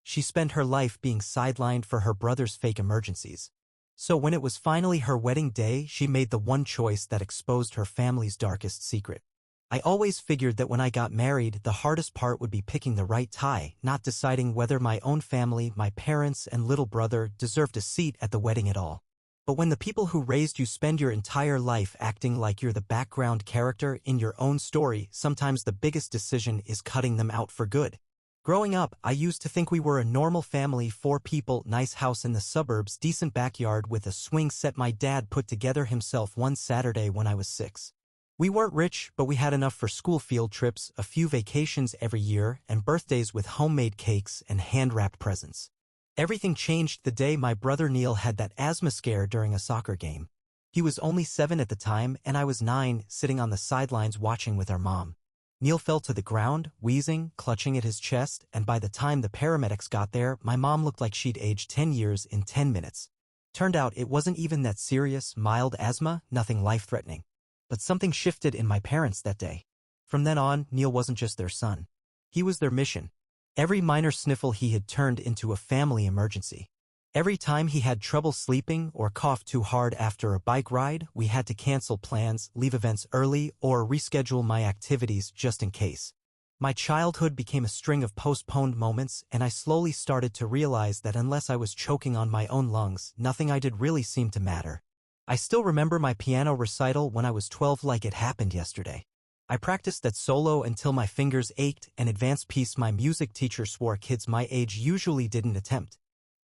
She spent her life being sidelined for her brother's fake emergencies. So when it was finally her wedding day, she made the one choice that exposed her family's darkest secret. I always figured that when I got married, the hardest part would be picking the right tie, not deciding whether my own family, my parents, and little brother deserved a seat at the wedding at all. But when the people who raised you spend your entire life acting like you're the background character in your own story, sometimes the biggest decision is cutting them out for good. Growing up, I used to think we were a normal family, 4 people, nice house in the suburbs, decent backyard with a swing set my dad put together himself one Saturday when I was 6. We weren't rich, but we had enough for school field trips, a few vacations every year, and birthdays with homemade cakes and hand-wrapped presents. Everything changed the day my brother Neil had that asthma scare during a soccer game. He was only 7 at the time, and I was 9, sitting on the sidelines watching with our mom. Neil fell to the ground, wheezing, clutching at his chest, and by the time the paramedics got there, my mom looked like she'd aged 10 years in 10 minutes. Turned out it wasn't even that serious, mild asthma, nothing life-threatening. But something shifted in my parents that day. From then on, Neil wasn't just their son. He was their mission. Every minor sniffle he had turned into a family emergency. Every time he had trouble sleeping or coughed too hard after a bike ride, we had to cancel plans, leave events early, or reschedule my activities just in case. My childhood became a string of postponed moments, and I slowly started to realize that unless I was choking on my own lungs, nothing I did really seemed to matter. I still remember my piano recital when I was 12 like it happened yesterday. I practiced that solo until my fingers ached, an advanced piece my music teacher swore kids my age usually didn't attempt.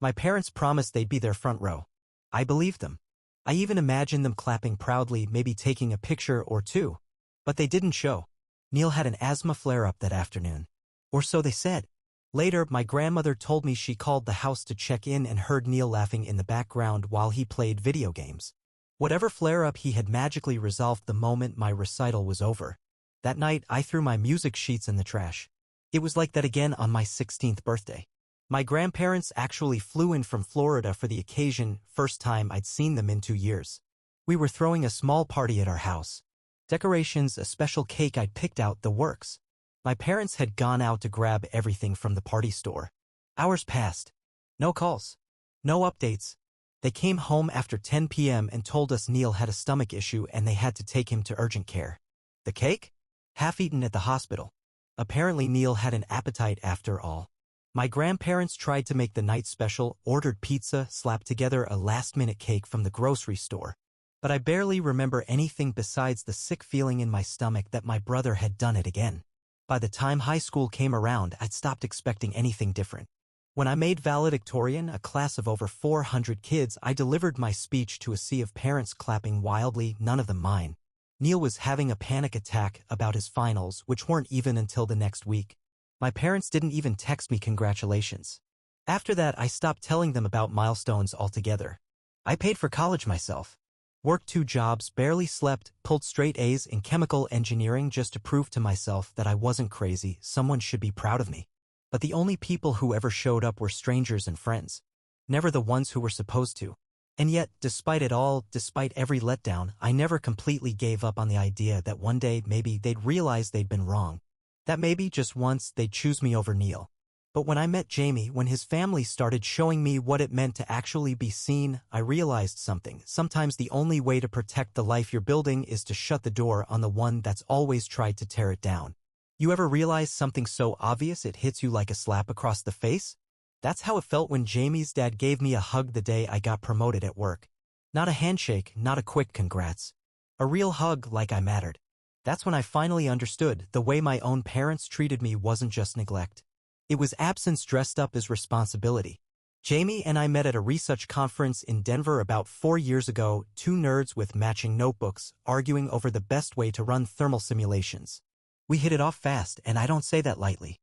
My parents promised they'd be there front row. I believed them. I even imagined them clapping proudly, maybe taking a picture or two. But they didn't show. Neil had an asthma flare-up that afternoon. Or so they said. Later, my grandmother told me she called the house to check in and heard Neil laughing in the background while he played video games. Whatever flare-up he had magically resolved the moment my recital was over. That night, I threw my music sheets in the trash. It was like that again on my 16th birthday. My grandparents actually flew in from Florida for the occasion, first time I'd seen them in 2 years. We were throwing a small party at our house. Decorations, a special cake I'd picked out, the works. My parents had gone out to grab everything from the party store. Hours passed. No calls. No updates. They came home after 10 p.m. and told us Neil had a stomach issue and they had to take him to urgent care. The cake? Half-eaten at the hospital. Apparently Neil had an appetite after all. My grandparents tried to make the night special, ordered pizza, slapped together a last-minute cake from the grocery store. But I barely remember anything besides the sick feeling in my stomach that my brother had done it again. By the time high school came around, I'd stopped expecting anything different. When I made valedictorian, a class of over 400 kids, I delivered my speech to a sea of parents clapping wildly, none of them mine. Neil was having a panic attack about his finals, which weren't even until the next week. My parents didn't even text me congratulations. After that, I stopped telling them about milestones altogether. I paid for college myself. Worked 2 jobs, barely slept, pulled straight A's in chemical engineering just to prove to myself that I wasn't crazy, someone should be proud of me. But the only people who ever showed up were strangers and friends. Never the ones who were supposed to. And yet, despite it all, despite every letdown, I never completely gave up on the idea that one day maybe they'd realize they'd been wrong. That maybe just once they'd choose me over Neil. But when I met Jamie, when his family started showing me what it meant to actually be seen, I realized something. Sometimes the only way to protect the life you're building is to shut the door on the one that's always tried to tear it down. You ever realize something so obvious it hits you like a slap across the face? That's how it felt when Jamie's dad gave me a hug the day I got promoted at work. Not a handshake, not a quick congrats. A real hug like I mattered. That's when I finally understood the way my own parents treated me wasn't just neglect. It was absence dressed up as responsibility. Jamie and I met at a research conference in Denver about 4 years ago, 2 nerds with matching notebooks, arguing over the best way to run thermal simulations. We hit it off fast, and I don't say that lightly.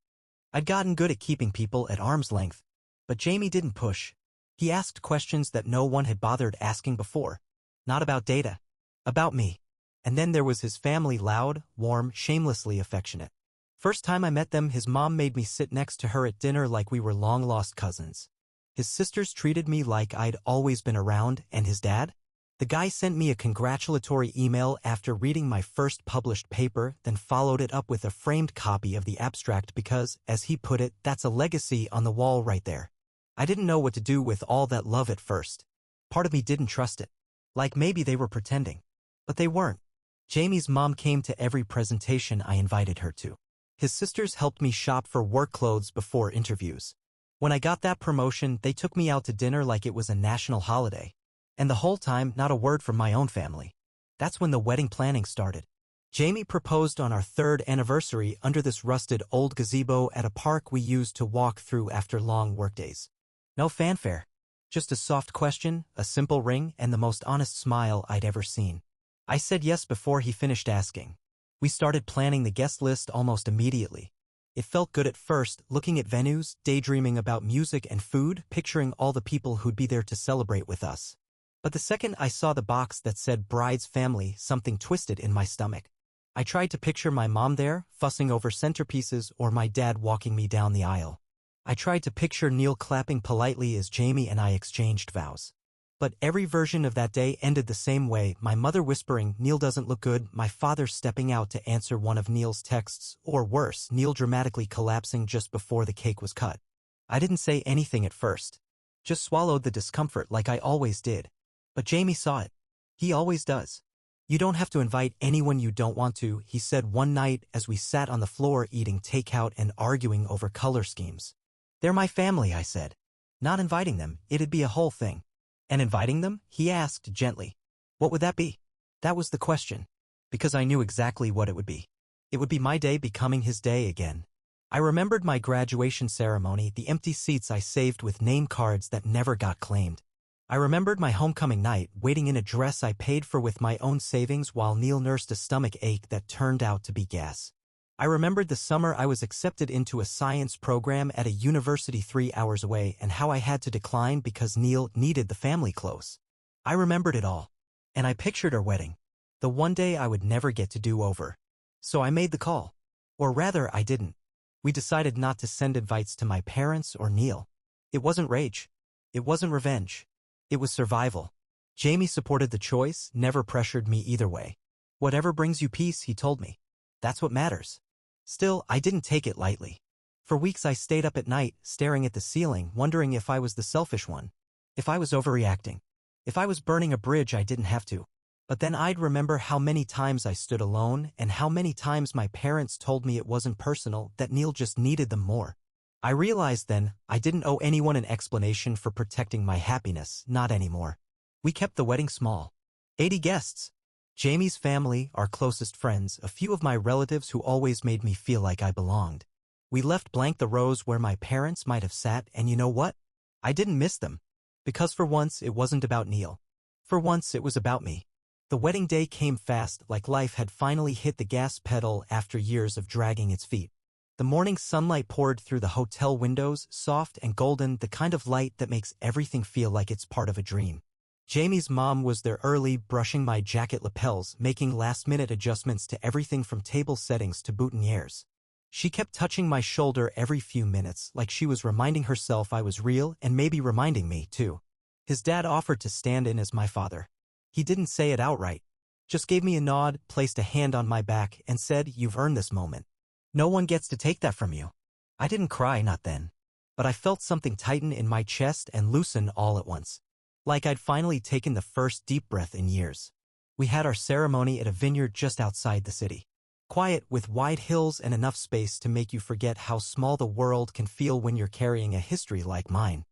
I'd gotten good at keeping people at arm's length. But Jamie didn't push. He asked questions that no one had bothered asking before. Not about data. About me. And then there was his family, loud, warm, shamelessly affectionate. First time I met them, his mom made me sit next to her at dinner like we were long-lost cousins. His sisters treated me like I'd always been around, and his dad? The guy sent me a congratulatory email after reading my first published paper, then followed it up with a framed copy of the abstract because, as he put it, that's a legacy on the wall right there. I didn't know what to do with all that love at first. Part of me didn't trust it. Like maybe they were pretending. But they weren't. Jamie's mom came to every presentation I invited her to. His sisters helped me shop for work clothes before interviews. When I got that promotion, they took me out to dinner like it was a national holiday. And the whole time, not a word from my own family. That's when the wedding planning started. Jamie proposed on our 3rd anniversary under this rusted old gazebo at a park we used to walk through after long workdays. No fanfare. Just a soft question, a simple ring, and the most honest smile I'd ever seen. I said yes before he finished asking. We started planning the guest list almost immediately. It felt good at first, looking at venues, daydreaming about music and food, picturing all the people who'd be there to celebrate with us. But the second I saw the box that said bride's family, something twisted in my stomach. I tried to picture my mom there, fussing over centerpieces, or my dad walking me down the aisle. I tried to picture Neil clapping politely as Jamie and I exchanged vows. But every version of that day ended the same way, my mother whispering, "Neil doesn't look good," my father stepping out to answer one of Neil's texts, or worse, Neil dramatically collapsing just before the cake was cut. I didn't say anything at first. Just swallowed the discomfort like I always did. But Jamie saw it. He always does. "You don't have to invite anyone you don't want to," he said one night as we sat on the floor eating takeout and arguing over color schemes. "They're my family," I said. "Not inviting them, it'd be a whole thing." "And inviting them?" he asked gently. "What would that be?" That was the question. Because I knew exactly what it would be. It would be my day becoming his day again. I remembered my graduation ceremony, the empty seats I saved with name cards that never got claimed. I remembered my homecoming night, waiting in a dress I paid for with my own savings while Neil nursed a stomach ache that turned out to be gas. I remembered the summer I was accepted into a science program at a university 3 hours away and how I had to decline because Neil needed the family close. I remembered it all. And I pictured our wedding. The one day I would never get to do over. So I made the call. Or rather, I didn't. We decided not to send invites to my parents or Neil. It wasn't rage. It wasn't revenge. It was survival. Jamie supported the choice, never pressured me either way. "Whatever brings you peace," he told me. "That's what matters." Still, I didn't take it lightly. For weeks I stayed up at night, staring at the ceiling, wondering if I was the selfish one. If I was overreacting. If I was burning a bridge I didn't have to. But then I'd remember how many times I stood alone and how many times my parents told me it wasn't personal, that Neil just needed them more. I realized then, I didn't owe anyone an explanation for protecting my happiness, not anymore. We kept the wedding small. 80 guests. Jamie's family, our closest friends, a few of my relatives who always made me feel like I belonged. We left blank the rows where my parents might have sat, and you know what? I didn't miss them. Because for once it wasn't about Neil. For once it was about me. The wedding day came fast, like life had finally hit the gas pedal after years of dragging its feet. The morning sunlight poured through the hotel windows, soft and golden, the kind of light that makes everything feel like it's part of a dream. Jamie's mom was there early, brushing my jacket lapels, making last-minute adjustments to everything from table settings to boutonnieres. She kept touching my shoulder every few minutes, like she was reminding herself I was real and maybe reminding me, too. His dad offered to stand in as my father. He didn't say it outright. Just gave me a nod, placed a hand on my back, and said, "You've earned this moment. No one gets to take that from you." I didn't cry, not then. But I felt something tighten in my chest and loosen all at once. Like I'd finally taken the first deep breath in years. We had our ceremony at a vineyard just outside the city. Quiet, with wide hills and enough space to make you forget how small the world can feel when you're carrying a history like mine.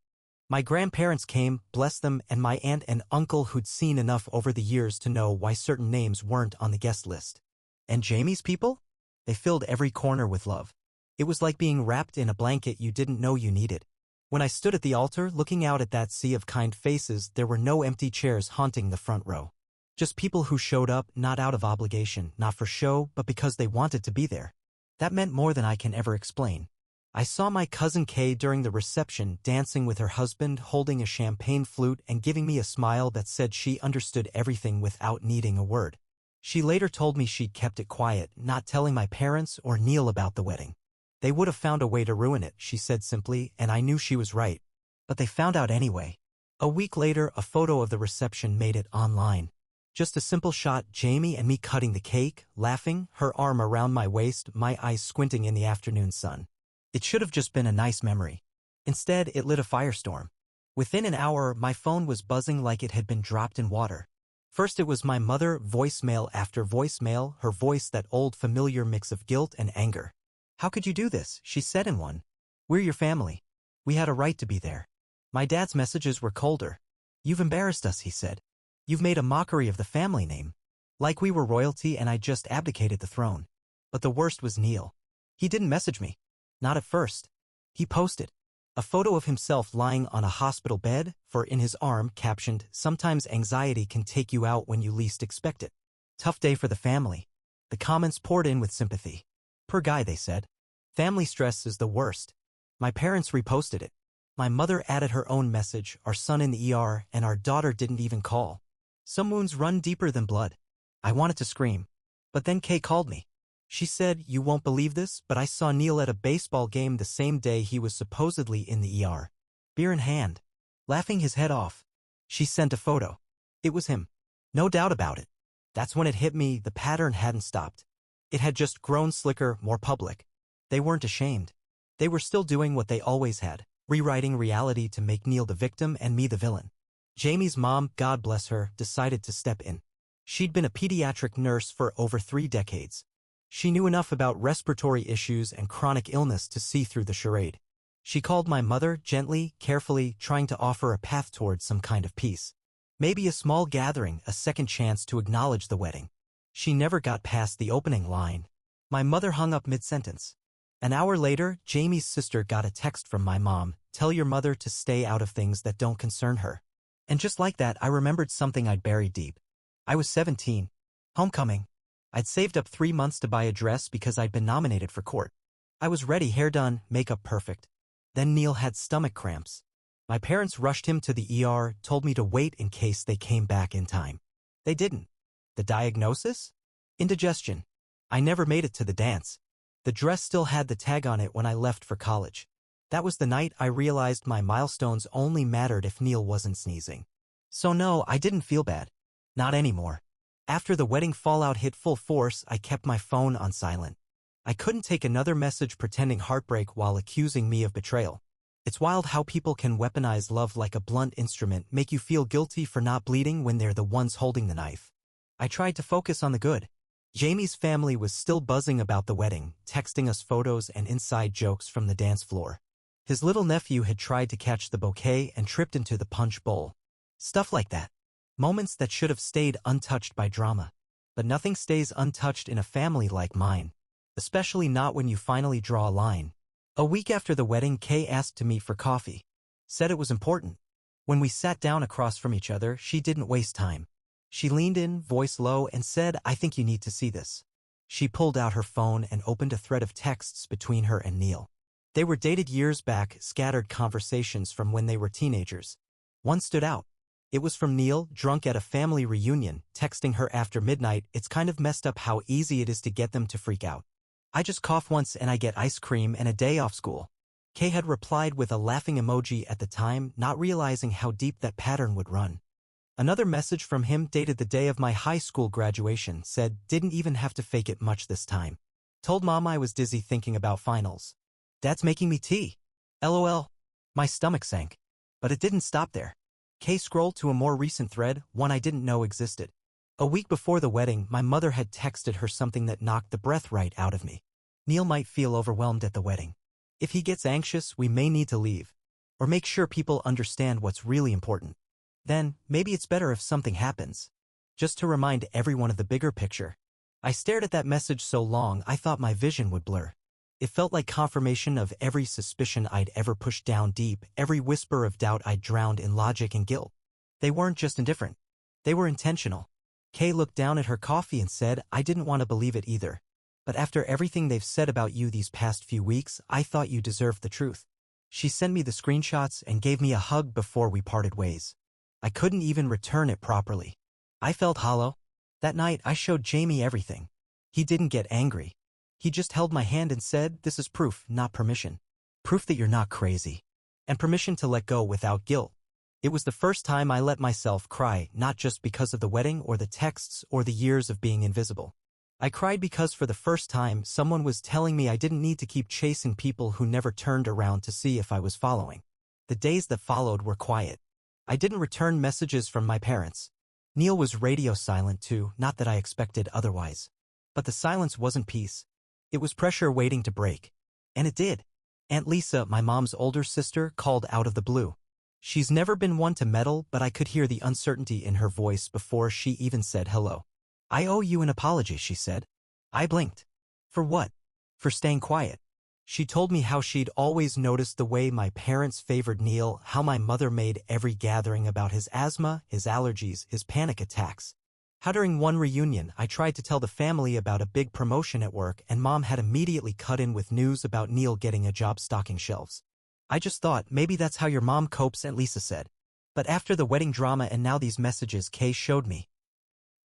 My grandparents came, bless them, and my aunt and uncle who'd seen enough over the years to know why certain names weren't on the guest list. And Jamie's people? They filled every corner with love. It was like being wrapped in a blanket you didn't know you needed. When I stood at the altar, looking out at that sea of kind faces, there were no empty chairs haunting the front row. Just people who showed up, not out of obligation, not for show, but because they wanted to be there. That meant more than I can ever explain. I saw my cousin Kay during the reception, dancing with her husband, holding a champagne flute and giving me a smile that said she understood everything without needing a word. She later told me she'd kept it quiet, not telling my parents or Neil about the wedding. "They would have found a way to ruin it," she said simply, and I knew she was right. But they found out anyway. A week later, a photo of the reception made it online. Just a simple shot, Jamie and me cutting the cake, laughing, her arm around my waist, my eyes squinting in the afternoon sun. It should have just been a nice memory. Instead, it lit a firestorm. Within an hour, my phone was buzzing like it had been dropped in water. First it was my mother, voicemail after voicemail, her voice that old familiar mix of guilt and anger. "How could you do this?" she said in one. "We're your family. We had a right to be there." My dad's messages were colder. "You've embarrassed us," he said. "You've made a mockery of the family name. Like we were royalty and I just abdicated the throne." But the worst was Neil. He didn't message me. Not at first. He posted a photo of himself lying on a hospital bed, for in his arm, captioned, "Sometimes anxiety can take you out when you least expect it. Tough day for the family." The comments poured in with sympathy. "Poor guy," they said. "Family stress is the worst." My parents reposted it. My mother added her own message, "Our son in the ER, and our daughter didn't even call. Some wounds run deeper than blood." I wanted to scream. But then Kay called me. She said, "You won't believe this, but I saw Neil at a baseball game the same day he was supposedly in the ER. Beer in hand. Laughing his head off." She sent a photo. It was him. No doubt about it. That's when it hit me, the pattern hadn't stopped. It had just grown slicker, more public. They weren't ashamed. They were still doing what they always had, rewriting reality to make Neil the victim and me the villain. Jamie's mom, God bless her, decided to step in. She'd been a pediatric nurse for over 3 decades. She knew enough about respiratory issues and chronic illness to see through the charade. She called my mother, gently, carefully, trying to offer a path towards some kind of peace. Maybe a small gathering, a second chance to acknowledge the wedding. She never got past the opening line. My mother hung up mid-sentence. An hour later, Jamie's sister got a text from my mom, "Tell your mother to stay out of things that don't concern her." And just like that, I remembered something I'd buried deep. I was 17. Homecoming. I'd saved up 3 months to buy a dress because I'd been nominated for court. I was ready, hair done, makeup perfect. Then Neil had stomach cramps. My parents rushed him to the ER, told me to wait in case they came back in time. They didn't. The diagnosis? Indigestion. I never made it to the dance. The dress still had the tag on it when I left for college. That was the night I realized my milestones only mattered if Neil wasn't sneezing. So no, I didn't feel bad. Not anymore. After the wedding fallout hit full force, I kept my phone on silent. I couldn't take another message pretending heartbreak while accusing me of betrayal. It's wild how people can weaponize love like a blunt instrument, make you feel guilty for not bleeding when they're the ones holding the knife. I tried to focus on the good. Jamie's family was still buzzing about the wedding, texting us photos and inside jokes from the dance floor. His little nephew had tried to catch the bouquet and tripped into the punch bowl. Stuff like that. Moments that should have stayed untouched by drama. But nothing stays untouched in a family like mine. Especially not when you finally draw a line. A week after the wedding, Kay asked to meet for coffee. Said it was important. When we sat down across from each other, she didn't waste time. She leaned in, voice low, and said, "I think you need to see this." She pulled out her phone and opened a thread of texts between her and Neil. They were dated years back, scattered conversations from when they were teenagers. One stood out. It was from Neil, drunk at a family reunion, texting her after midnight. "It's kind of messed up how easy it is to get them to freak out. I just cough once and I get ice cream and a day off school." Kay had replied with a laughing emoji at the time, not realizing how deep that pattern would run. Another message from him, dated the day of my high school graduation, said, "Didn't even have to fake it much this time. Told mom I was dizzy thinking about finals. Dad's making me tea. LOL. My stomach sank. But it didn't stop there. Kay scrolled to a more recent thread, one I didn't know existed. A week before the wedding, my mother had texted her something that knocked the breath right out of me. "Neil might feel overwhelmed at the wedding. If he gets anxious, we may need to leave. Or make sure people understand what's really important. Then, maybe it's better if something happens." Just to remind everyone of the bigger picture. I stared at that message so long I thought my vision would blur. It felt like confirmation of every suspicion I'd ever pushed down deep, every whisper of doubt I'd drowned in logic and guilt. They weren't just indifferent. They were intentional. Kay looked down at her coffee and said, "I didn't want to believe it either. But after everything they've said about you these past few weeks, I thought you deserved the truth." She sent me the screenshots and gave me a hug before we parted ways. I couldn't even return it properly. I felt hollow. That night, I showed Jamie everything. He didn't get angry. He just held my hand and said, "This is proof, not permission. Proof that you're not crazy. And permission to let go without guilt." It was the first time I let myself cry, not just because of the wedding or the texts or the years of being invisible. I cried because for the first time, someone was telling me I didn't need to keep chasing people who never turned around to see if I was following. The days that followed were quiet. I didn't return messages from my parents. Neil was radio silent too, not that I expected otherwise. But the silence wasn't peace. It was pressure waiting to break. And it did. Aunt Lisa, my mom's older sister, called out of the blue. She's never been one to meddle, but I could hear the uncertainty in her voice before she even said hello. "I owe you an apology," she said. I blinked. For what? For staying quiet. She told me how she'd always noticed the way my parents favored Neil, how my mother made every gathering about his asthma, his allergies, his panic attacks. How during one reunion I tried to tell the family about a big promotion at work and Mom had immediately cut in with news about Neil getting a job stocking shelves. I just thought, maybe that's how your mom copes, Aunt Lisa said. But after the wedding drama and now these messages Kay showed me,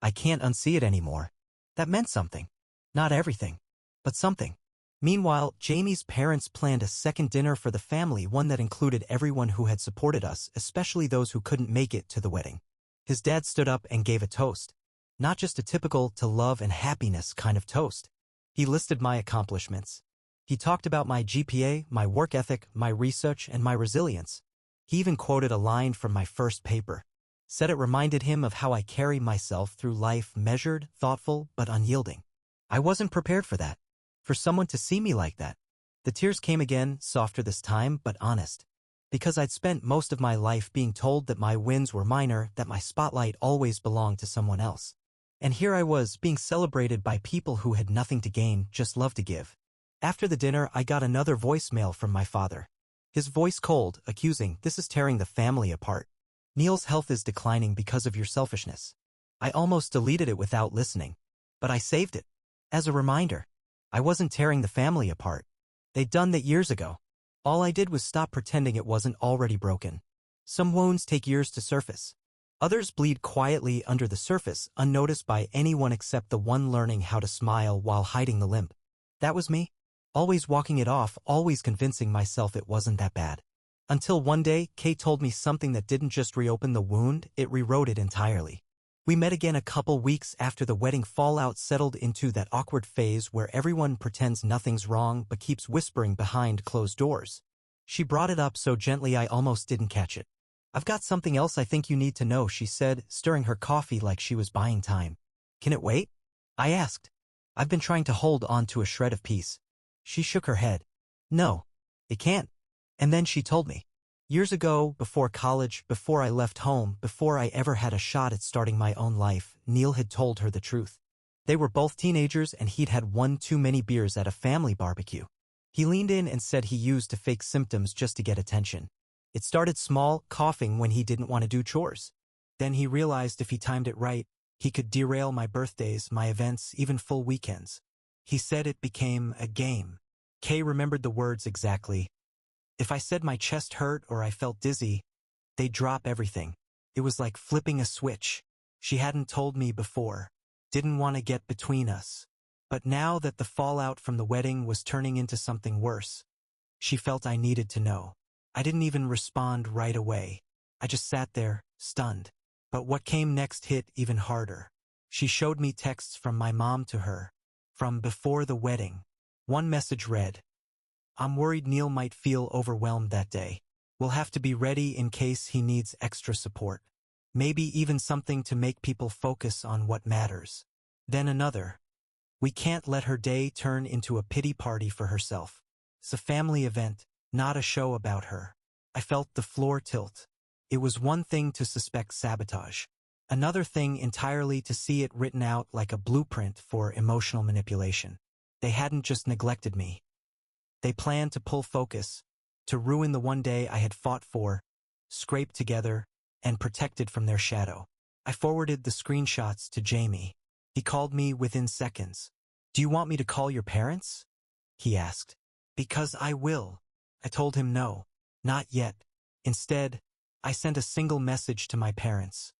I can't unsee it anymore. That meant something. Not everything, but something. Meanwhile, Jamie's parents planned a second dinner for the family, one that included everyone who had supported us, especially those who couldn't make it to the wedding. His dad stood up and gave a toast. Not just a typical to love and happiness kind of toast. He listed my accomplishments. He talked about my GPA, my work ethic, my research, and my resilience. He even quoted a line from my first paper. Said it reminded him of how I carry myself through life, measured, thoughtful, but unyielding. I wasn't prepared for that. For someone to see me like that. The tears came again, softer this time, but honest. Because I'd spent most of my life being told that my wins were minor, that my spotlight always belonged to someone else. And here I was, being celebrated by people who had nothing to gain, just love to give. After the dinner, I got another voicemail from my father. His voice cold, accusing, "This is tearing the family apart. Neil's health is declining because of your selfishness." I almost deleted it without listening. But I saved it. As a reminder. I wasn't tearing the family apart. They'd done that years ago. All I did was stop pretending it wasn't already broken. Some wounds take years to surface. Others bleed quietly under the surface, unnoticed by anyone except the one learning how to smile while hiding the limp. That was me. Always walking it off, always convincing myself it wasn't that bad. Until one day, Kate told me something that didn't just reopen the wound, it rewrote it entirely. We met again a couple weeks after the wedding. Fallout settled into that awkward phase where everyone pretends nothing's wrong but keeps whispering behind closed doors. She brought it up so gently I almost didn't catch it. "I've got something else I think you need to know," she said, stirring her coffee like she was buying time. "Can it wait?" I asked. I've been trying to hold on to a shred of peace. She shook her head. "No, it can't." And then she told me. Years ago, before college, before I left home, before I ever had a shot at starting my own life, Neil had told her the truth. They were both teenagers and he'd had one too many beers at a family barbecue. He leaned in and said he used to fake symptoms just to get attention. It started small, coughing when he didn't want to do chores. Then he realized if he timed it right, he could derail my birthdays, my events, even full weekends. He said it became a game. Kay remembered the words exactly. If I said my chest hurt or I felt dizzy, they'd drop everything. It was like flipping a switch. She hadn't told me before. Didn't want to get between us. But now that the fallout from the wedding was turning into something worse, she felt I needed to know. I didn't even respond right away. I just sat there, stunned. But what came next hit even harder. She showed me texts from my mom to her. From before the wedding. One message read, "I'm worried Neil might feel overwhelmed that day. We'll have to be ready in case he needs extra support. Maybe even something to make people focus on what matters." Then another. "We can't let her day turn into a pity party for herself. It's a family event, not a show about her." I felt the floor tilt. It was one thing to suspect sabotage. Another thing entirely to see it written out like a blueprint for emotional manipulation. They hadn't just neglected me. They planned to pull focus, to ruin the one day I had fought for, scraped together, and protected from their shadow. I forwarded the screenshots to Jamie. He called me within seconds. "Do you want me to call your parents?" he asked. "Because I will." I told him no, not yet. Instead, I sent a single message to my parents.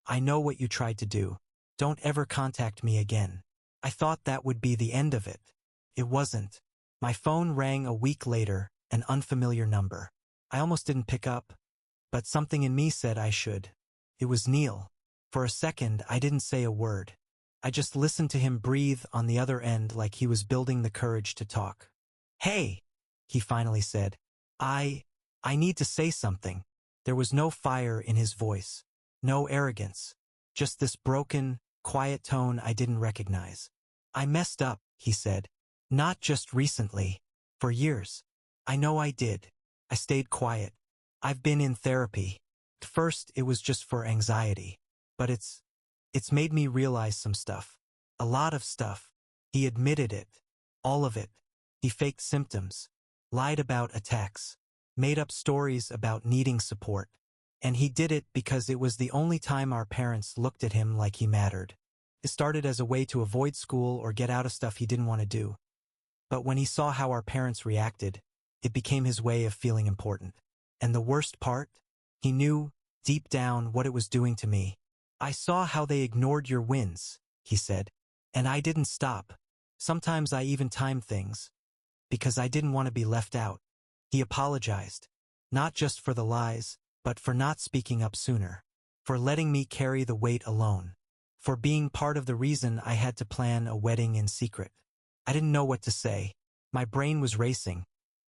"I know what you tried to do. Don't ever contact me again." I thought that would be the end of it. It wasn't. My phone rang a week later, an unfamiliar number. I almost didn't pick up. but something in me said I should. It was Neil. For a second, I didn't say a word. I just listened to him breathe on the other end like he was building the courage to talk. "Hey," he finally said. I need to say something." There was no fire in his voice, no arrogance, just this broken, quiet tone I didn't recognize. "I messed up," he said. "Not just recently. For years. I know I did." I stayed quiet. "I've been in therapy. At first it was just for anxiety. But it's made me realize some stuff. A lot of stuff." He admitted it. All of it. He faked symptoms, lied about attacks, made up stories about needing support. And he did it because it was the only time our parents looked at him like he mattered. It started as a way to avoid school or get out of stuff he didn't want to do. But when he saw how our parents reacted, it became his way of feeling important. And the worst part? He knew, deep down, what it was doing to me. "I saw how they ignored your wins," he said. "And I didn't stop. Sometimes I even timed things. Because I didn't want to be left out." He apologized. Not just for the lies, but for not speaking up sooner. For letting me carry the weight alone. For being part of the reason I had to plan a wedding in secret. I didn't know what to say. My brain was racing,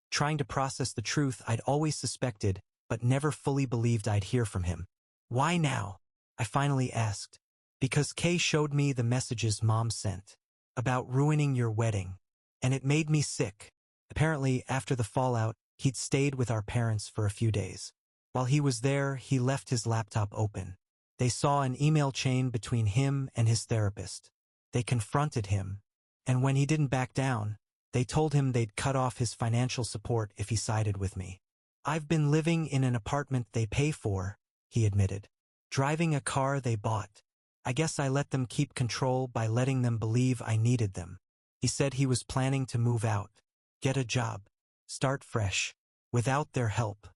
trying to process the truth I'd always suspected, but never fully believed I'd hear from him. "Why now?" I finally asked. "Because Kay showed me the messages Mom sent. About ruining your wedding. And it made me sick." Apparently, after the fallout, he'd stayed with our parents for a few days. While he was there, he left his laptop open. They saw an email chain between him and his therapist. They confronted him. And when he didn't back down, they told him they'd cut off his financial support if he sided with me. "I've been living in an apartment they pay for," he admitted. "Driving a car they bought. I guess I let them keep control by letting them believe I needed them." He said he was planning to move out, get a job, start fresh, without their help.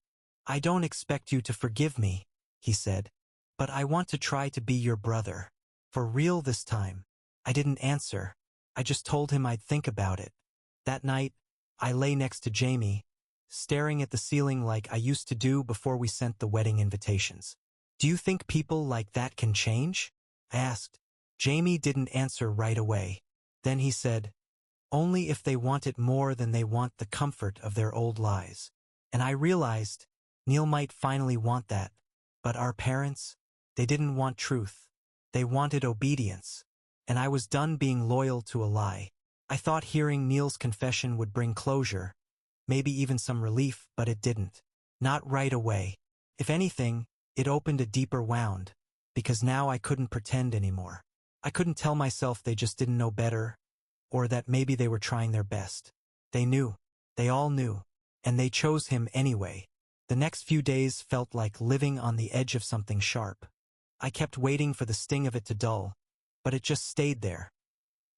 "I don't expect you to forgive me," he said. "But I want to try to be your brother. For real this time." I didn't answer. I just told him I'd think about it. That night, I lay next to Jamie, staring at the ceiling like I used to do before we sent the wedding invitations. "Do you think people like that can change?" I asked. Jamie didn't answer right away. Then he said, "Only if they want it more than they want the comfort of their old lies." And I realized, Neil might finally want that. But our parents, they didn't want truth. They wanted obedience. And I was done being loyal to a lie. I thought hearing Neil's confession would bring closure, maybe even some relief, but it didn't. Not right away. If anything, it opened a deeper wound, because now I couldn't pretend anymore. I couldn't tell myself they just didn't know better, or that maybe they were trying their best. They knew. They all knew. And they chose him anyway. The next few days felt like living on the edge of something sharp. I kept waiting for the sting of it to dull, but it just stayed there.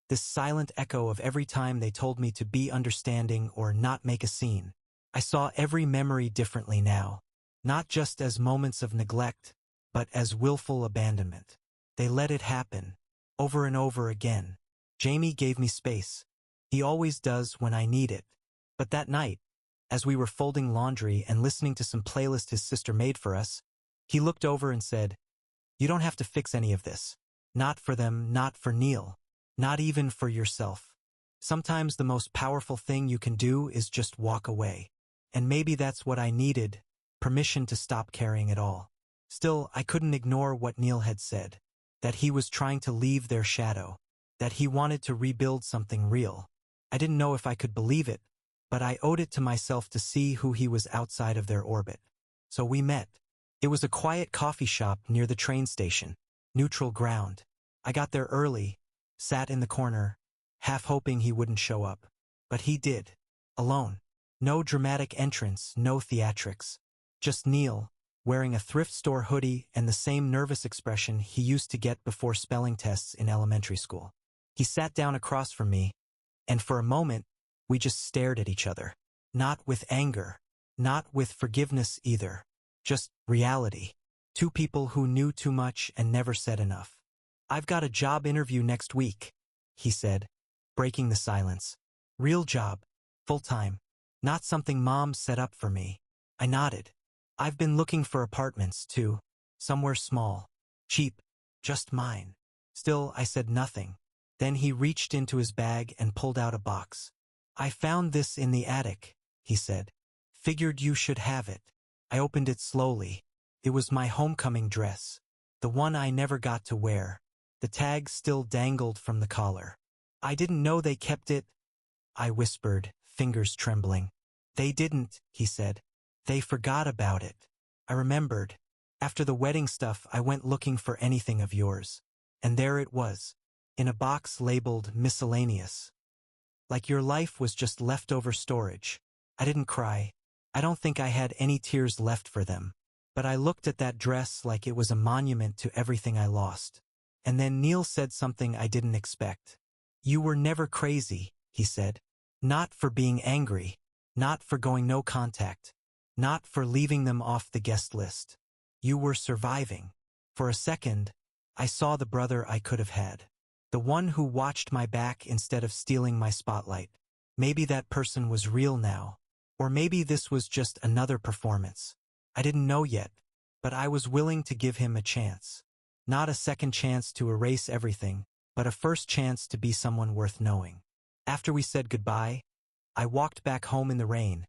This silent echo of every time they told me to be understanding or not make a scene. I saw every memory differently now, not just as moments of neglect, but as willful abandonment. They let it happen, over and over again. Jamie gave me space. He always does when I need it. But that night, as we were folding laundry and listening to some playlist his sister made for us, he looked over and said, "You don't have to fix any of this. Not for them, not for Neil. Not even for yourself. Sometimes the most powerful thing you can do is just walk away." And maybe that's what I needed, permission to stop caring at all. Still, I couldn't ignore what Neil had said. That he was trying to leave their shadow. That he wanted to rebuild something real. I didn't know if I could believe it, but I owed it to myself to see who he was outside of their orbit. So we met. It was a quiet coffee shop near the train station. Neutral ground. I got there early, sat in the corner, half hoping he wouldn't show up. But he did. Alone. No dramatic entrance, no theatrics. Just Neil, wearing a thrift store hoodie and the same nervous expression he used to get before spelling tests in elementary school. He sat down across from me, and for a moment, we just stared at each other. Not with anger. Not with forgiveness either. Just reality. Two people who knew too much and never said enough. "I've got a job interview next week," he said, breaking the silence. "Real job. Full-time. Not something Mom set up for me." I nodded. I've been looking for apartments, too. Somewhere small. Cheap. Just mine. Still, I said nothing. Then he reached into his bag and pulled out a box. I found this in the attic, he said. Figured you should have it. I opened it slowly. It was my homecoming dress. The one I never got to wear. The tag still dangled from the collar. I didn't know they kept it, I whispered, fingers trembling. They didn't, he said. They forgot about it. I remembered. After the wedding stuff, I went looking for anything of yours. And there it was, in a box labeled miscellaneous. Like your life was just leftover storage. I didn't cry. I don't think I had any tears left for them. But I looked at that dress like it was a monument to everything I lost. And then Neil said something I didn't expect. You were never crazy, he said. Not for being angry. Not for going no contact. Not for leaving them off the guest list. You were surviving. For a second, I saw the brother I could have had. The one who watched my back instead of stealing my spotlight. Maybe that person was real now. Or maybe this was just another performance. I didn't know yet, but I was willing to give him a chance. Not a second chance to erase everything, but a first chance to be someone worth knowing. After we said goodbye, I walked back home in the rain.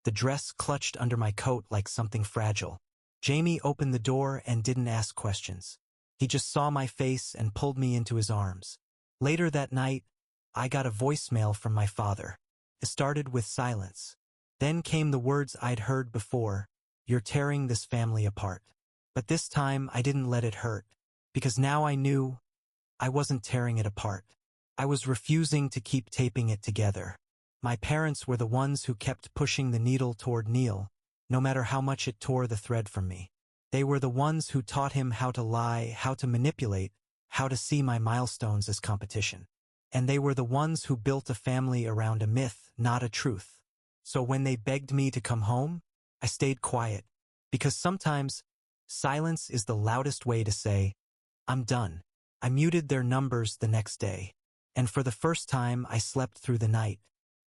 The dress clutched under my coat like something fragile. Jamie opened the door and didn't ask questions. He just saw my face and pulled me into his arms. Later that night, I got a voicemail from my father. It started with silence. Then came the words I'd heard before, "You're tearing this family apart." But this time I didn't let it hurt, because now I knew I wasn't tearing it apart. I was refusing to keep taping it together. My parents were the ones who kept pushing the needle toward Neil, no matter how much it tore the thread from me. They were the ones who taught him how to lie, how to manipulate, how to see my milestones as competition. And they were the ones who built a family around a myth, not a truth. So when they begged me to come home, I stayed quiet, because sometimes silence is the loudest way to say, I'm done. I muted their numbers the next day, and for the first time I slept through the night.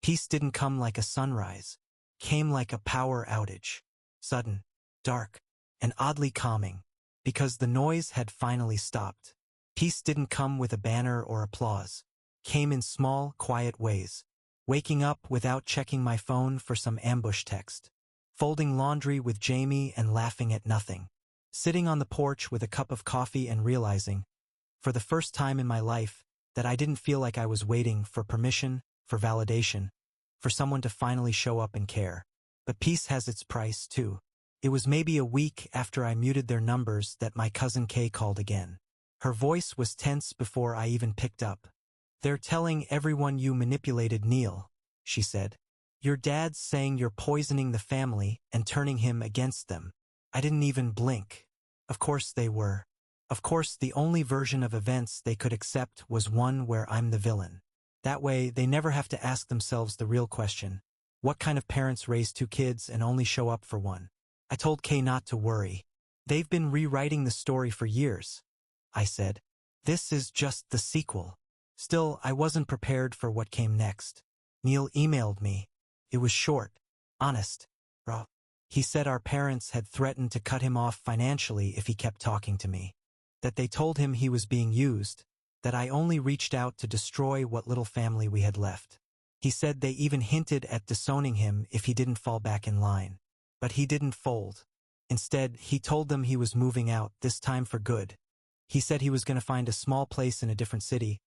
Peace didn't come like a sunrise, came like a power outage. Sudden, dark, and oddly calming, because the noise had finally stopped. Peace didn't come with a banner or applause, came in small, quiet ways. Waking up without checking my phone for some ambush text. Folding laundry with Jamie and laughing at nothing. Sitting on the porch with a cup of coffee and realizing, for the first time in my life, that I didn't feel like I was waiting for permission, for validation, for someone to finally show up and care. But peace has its price, too. It was maybe a week after I muted their numbers that my cousin Kay called again. Her voice was tense before I even picked up. They're telling everyone you manipulated Neil, she said. Your dad's saying you're poisoning the family and turning him against them. I didn't even blink. Of course they were. Of course the only version of events they could accept was one where I'm the villain. That way they never have to ask themselves the real question. What kind of parents raise two kids and only show up for one? I told Kay not to worry. They've been rewriting the story for years, I said. This is just the sequel. Still, I wasn't prepared for what came next. Neil emailed me. It was short, honest, raw. He said our parents had threatened to cut him off financially if he kept talking to me. That they told him he was being used. That I only reached out to destroy what little family we had left. He said they even hinted at disowning him if he didn't fall back in line. But he didn't fold. Instead, he told them he was moving out, this time for good. He said he was going to find a small place in a different city,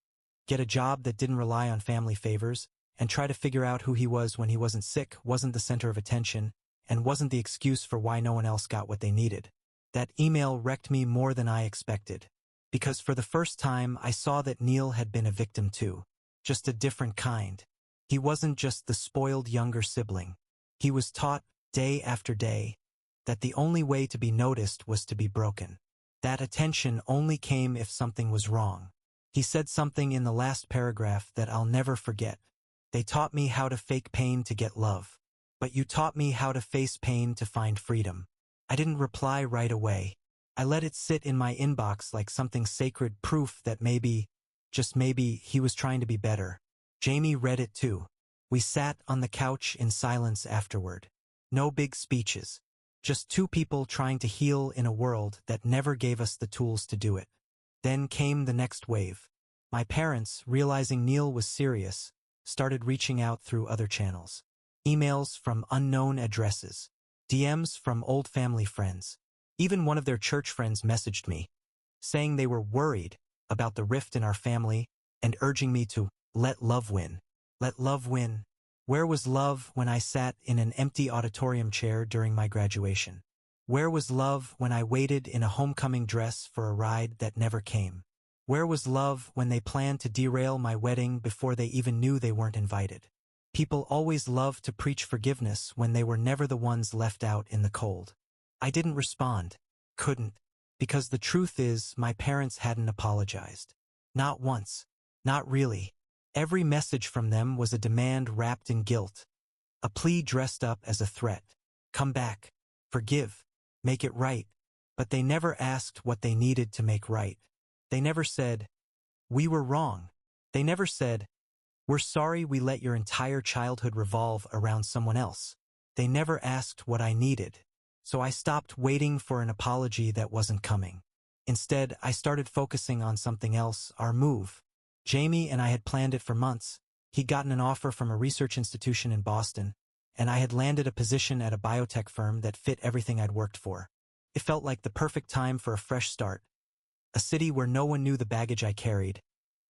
get a job that didn't rely on family favors, and try to figure out who he was when he wasn't sick, wasn't the center of attention, and wasn't the excuse for why no one else got what they needed. That email wrecked me more than I expected. Because for the first time, I saw that Neil had been a victim too. Just a different kind. He wasn't just the spoiled younger sibling. He was taught, day after day, that the only way to be noticed was to be broken. That attention only came if something was wrong. He said something in the last paragraph that I'll never forget. They taught me how to fake pain to get love. But you taught me how to face pain to find freedom. I didn't reply right away. I let it sit in my inbox like something sacred, proof that maybe, just maybe, he was trying to be better. Jamie read it too. We sat on the couch in silence afterward. No big speeches. Just two people trying to heal in a world that never gave us the tools to do it. Then came the next wave. My parents, realizing Neil was serious, started reaching out through other channels. Emails from unknown addresses. DMs from old family friends. Even one of their church friends messaged me, saying they were worried about the rift in our family and urging me to let love win. Let love win. Where was love when I sat in an empty auditorium chair during my graduation? Where was love when I waited in a homecoming dress for a ride that never came? Where was love when they planned to derail my wedding before they even knew they weren't invited? People always love to preach forgiveness when they were never the ones left out in the cold. I didn't respond. Couldn't. Because the truth is, my parents hadn't apologized. Not once. Not really. Every message from them was a demand wrapped in guilt. A plea dressed up as a threat. Come back. Forgive. Make it right. But they never asked what they needed to make right. They never said, "We were wrong." They never said, "We're sorry we let your entire childhood revolve around someone else." They never asked what I needed. So I stopped waiting for an apology that wasn't coming. Instead, I started focusing on something else, our move. Jamie and I had planned it for months. He'd gotten an offer from a research institution in Boston, and I had landed a position at a biotech firm that fit everything I'd worked for. It felt like the perfect time for a fresh start. A city where no one knew the baggage I carried,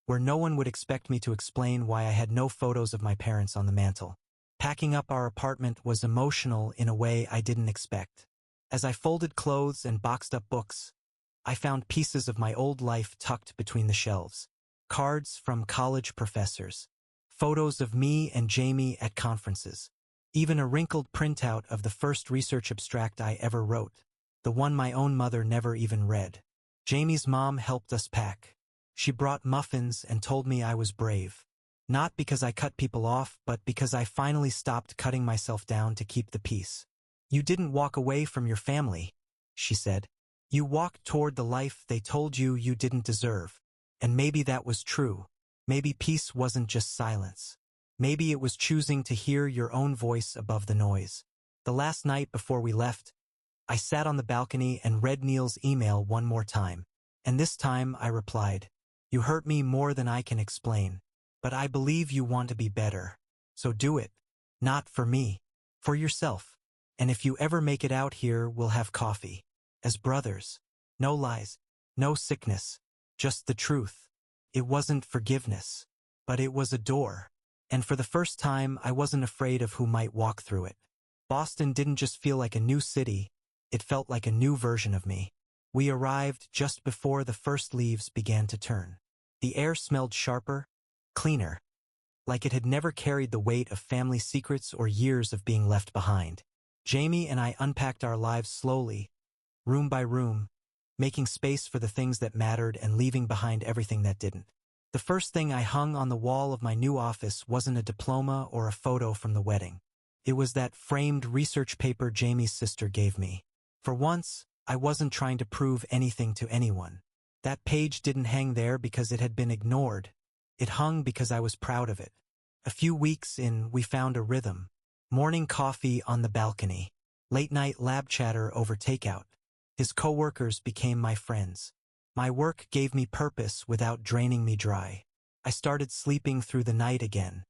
where no one would expect me to explain why I had no photos of my parents on the mantle. Packing up our apartment was emotional in a way I didn't expect. As I folded clothes and boxed up books, I found pieces of my old life tucked between the shelves. Cards from college professors, photos of me and Jamie at conferences, even a wrinkled printout of the first research abstract I ever wrote, the one my own mother never even read. Jamie's mom helped us pack. She brought muffins and told me I was brave. Not because I cut people off, but because I finally stopped cutting myself down to keep the peace. "You didn't walk away from your family," she said. "You walked toward the life they told you you didn't deserve." And maybe that was true. Maybe peace wasn't just silence. Maybe it was choosing to hear your own voice above the noise. The last night before we left, I sat on the balcony and read Neil's email one more time. And this time I replied, "You hurt me more than I can explain. But I believe you want to be better. So do it. Not for me. For yourself. And if you ever make it out here, we'll have coffee. As brothers. No lies. No sickness. Just the truth." It wasn't forgiveness. But it was a door. And for the first time, I wasn't afraid of who might walk through it. Boston didn't just feel like a new city. It felt like a new version of me. We arrived just before the first leaves began to turn. The air smelled sharper, cleaner, like it had never carried the weight of family secrets or years of being left behind. Jamie and I unpacked our lives slowly, room by room, making space for the things that mattered and leaving behind everything that didn't. The first thing I hung on the wall of my new office wasn't a diploma or a photo from the wedding. It was that framed research paper Jamie's sister gave me. For once, I wasn't trying to prove anything to anyone. That page didn't hang there because it had been ignored. It hung because I was proud of it. A few weeks in, we found a rhythm. Morning coffee on the balcony. Late-night lab chatter over takeout. His coworkers became my friends. My work gave me purpose without draining me dry. I started sleeping through the night again.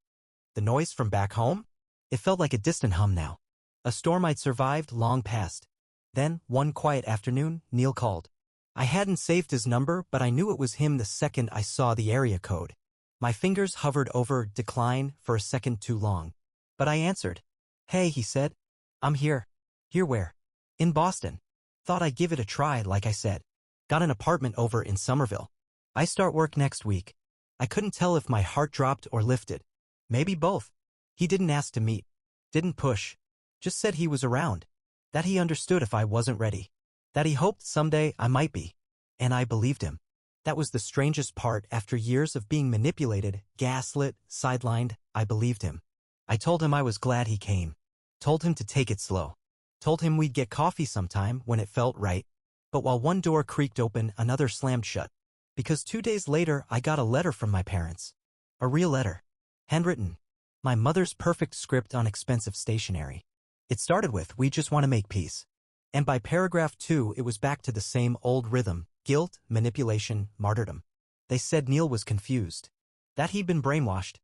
The noise from back home? It felt like a distant hum now. A storm I'd survived long past. Then, one quiet afternoon, Neil called. I hadn't saved his number, but I knew it was him the second I saw the area code. My fingers hovered over decline for a second too long. But I answered. "Hey," he said. "I'm here." "Here where?" "In Boston. Thought I'd give it a try, like I said. Got an apartment over in Somerville. I start work next week." I couldn't tell if my heart dropped or lifted. Maybe both. He didn't ask to meet. Didn't push. Just said he was around. That he understood if I wasn't ready. That he hoped someday I might be. And I believed him. That was the strangest part. After years of being manipulated, gaslit, sidelined, I believed him. I told him I was glad he came. Told him to take it slow. Told him we'd get coffee sometime when it felt right. But while one door creaked open, another slammed shut. Because 2 days later, I got a letter from my parents. A real letter. Handwritten. My mother's perfect script on expensive stationery. It started with, "We just want to make peace." And by paragraph 2 it was back to the same old rhythm: guilt, manipulation, martyrdom. They said Neil was confused, that he'd been brainwashed,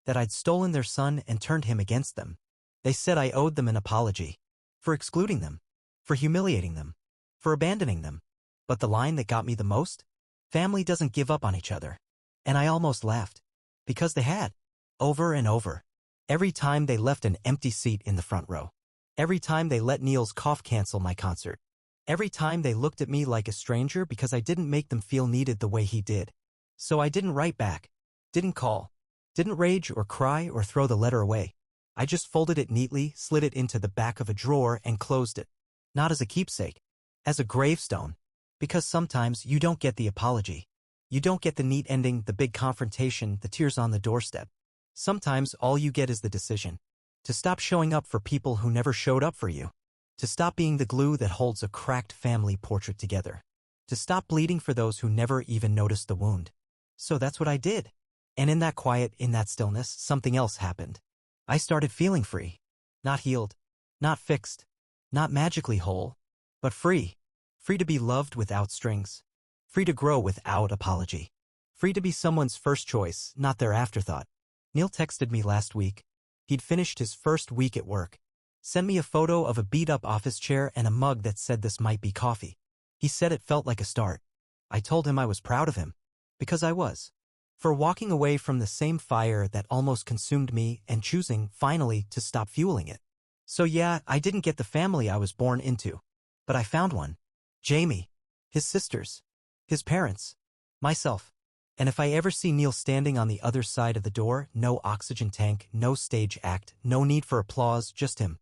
that I'd stolen their son and turned him against them. They said I owed them an apology for excluding them, for humiliating them, for abandoning them. But the line that got me the most? Family doesn't give up on each other. And I almost laughed. Because they had. Over and over. Every time they left an empty seat in the front row. Every time they let Neil's cough cancel my concert. Every time they looked at me like a stranger because I didn't make them feel needed the way he did. So I didn't write back. Didn't call. Didn't rage or cry or throw the letter away. I just folded it neatly, slid it into the back of a drawer, and closed it. Not as a keepsake. As a gravestone. Because sometimes you don't get the apology. You don't get the neat ending, the big confrontation, the tears on the doorstep. Sometimes all you get is the decision. To stop showing up for people who never showed up for you. To stop being the glue that holds a cracked family portrait together. To stop bleeding for those who never even noticed the wound. So that's what I did. And in that quiet, in that stillness, something else happened. I started feeling free. Not healed. Not fixed. Not magically whole. But free. Free to be loved without strings. Free to grow without apology. Free to be someone's first choice, not their afterthought. Neil texted me last week. He'd finished his first week at work. Sent me a photo of a beat-up office chair and a mug that said this might be coffee. He said it felt like a start. I told him I was proud of him. Because I was. For walking away from the same fire that almost consumed me and choosing, finally, to stop fueling it. So yeah, I didn't get the family I was born into. But I found one. Jamie. His sisters. His parents. Myself. And if I ever see Neil standing on the other side of the door, no oxygen tank, no stage act, no need for applause, just him.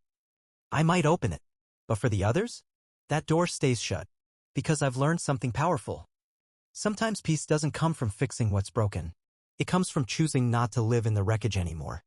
I might open it. But for the others? That door stays shut. Because I've learned something powerful. Sometimes peace doesn't come from fixing what's broken. It comes from choosing not to live in the wreckage anymore.